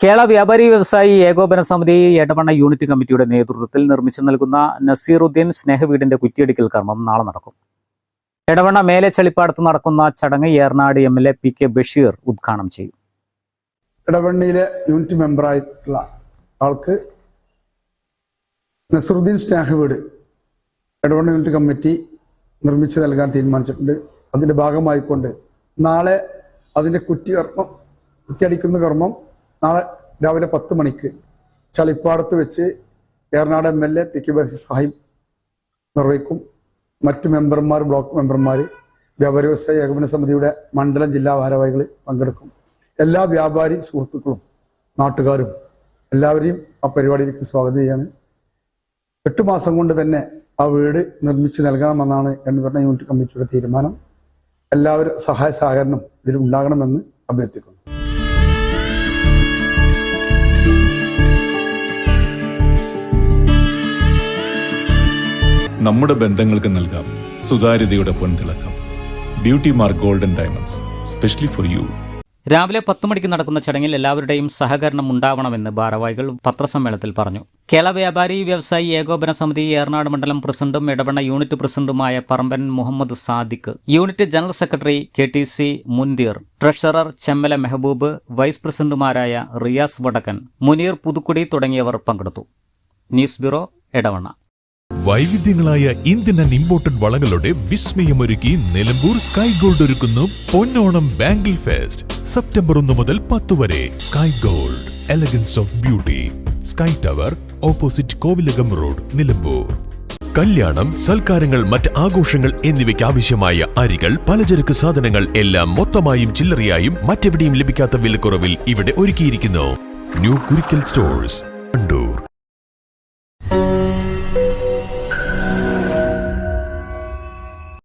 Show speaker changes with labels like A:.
A: കേരള വ്യാപാരി വ്യവസായി ഏകോപന സമിതി എടവണ്ണ യൂണിറ്റ് കമ്മിറ്റിയുടെ നേതൃത്വത്തിൽ നിർമ്മിച്ചു നൽകുന്ന നസീറുദ്ദീൻ സ്നേഹവീടിന്റെ കുറ്റിയടിക്കൽ കർമ്മം നാളെ നടക്കും. എടവണ്ണ മേലെ ചളിപ്പാടത്ത് നടക്കുന്ന ചടങ്ങ് ഏറനാട് MLA PK ബഷീർ ഉദ്ഘാടനം ചെയ്യും.
B: എടവണ്ണയിലെ യൂണിറ്റ് മെമ്പറായിട്ടുള്ള ആൾക്ക് നസീറുദ്ദീൻ സ്നേഹവീട് എടവണ്ണ യൂണിറ്റ് കമ്മിറ്റി നിർമ്മിച്ചു നൽകാൻ തീരുമാനിച്ചിട്ടുണ്ട്. അതിന്റെ ഭാഗമായിക്കൊണ്ട് നാളെ അതിന്റെ കുറ്റിയടിക്കുന്ന കർമ്മം നാളെ രാവിലെ 10 മണിക്ക് ചളിപ്പാടത്ത് വെച്ച് ഏറനാട് MLA PK ബഷീർ സാഹിബ് നിർവഹിക്കും. മറ്റു മെമ്പർമാർ, ബ്ലോക്ക് മെമ്പർമാർ, വ്യാപാരി വ്യവസായ ഏകോപന സമിതിയുടെ മണ്ഡലം ജില്ലാ ഭാരവാഹികൾ പങ്കെടുക്കും. എല്ലാ വ്യാപാരി സുഹൃത്തുക്കളും നാട്ടുകാരും എല്ലാവരെയും ആ പരിപാടിയിലേക്ക് സ്വാഗതം ചെയ്യാണ്. 8 മാസം കൊണ്ട് തന്നെ ആ വീട് നിർമ്മിച്ചു നൽകണമെന്നാണ് എടവണ്ണ യൂണിറ്റ് കമ്മിറ്റിയുടെ തീരുമാനം. എല്ലാവരും സഹായ സഹകരണം ഇതിൽ ഉണ്ടാകണമെന്ന് അഭ്യർത്ഥിക്കുന്നു.
C: നമ്മുടെ ബന്ധങ്ങൾക്ക് നൽകാം സുതാര്യതയുടെ പൊൻതിളക്കം. Beauty mark golden diamonds, specially for you.
A: രാവിലെ 10 മണിക്ക് നടക്കുന്ന ചടങ്ങിൽ എല്ലാവരുടെയും സഹകരണം ഉണ്ടാവണമെന്ന് ഭാരവാഹികൾ പത്രസമ്മേളനത്തിൽ പറഞ്ഞു. കേരള വ്യാപാരി വ്യവസായി ഏകോപന സമിതി ഏറനാട് മണ്ഡലം പ്രസിഡന്റും എടവണ്ണ യൂണിറ്റ് പ്രസിഡന്റുമായ Paramban Muhammad Sadiq, unit general secretary KTC Munthir, treasurer Chemmala Mehaboob, vice പ്രസിഡന്റുമാരായ റിയാസ് വടക്കൻ, മുനീർ പുതുക്കുടി തുടങ്ങിയവർ പങ്കെടുത്തു. News bureau, Edavanna.
D: വൈവിധ്യങ്ങളായ ഇന്ത്യൻ ആൻഡ് ഇമ്പോർട്ടഡ് വളകളുടെ വിസ്മയമൊരുക്കി നിലമ്പൂർ സ്കൈ ഗോൾഡ് ഒരുക്കുന്നു പൊന്നോണം ബാംഗിൾ ഫെസ്റ്റ്. സെപ്റ്റംബർ 1 മുതൽ 10 വരെ. Sky gold, elegance of beauty, sky tower, opposite Kovilakam road, Nilambur. കല്യാണം, സൽക്കാരങ്ങൾ, മറ്റ് ആഘോഷങ്ങൾ എന്നിവയ്ക്ക് ആവശ്യമായ അരികൾ, പലചരക്ക് സാധനങ്ങൾ എല്ലാം മൊത്തമായും ചില്ലറയായും മറ്റെവിടെയും ലഭിക്കാത്ത വിലക്കുറവിൽ ഇവിടെ ഒരുക്കിയിരിക്കുന്നു. New Kurikkal stores, Kandoor.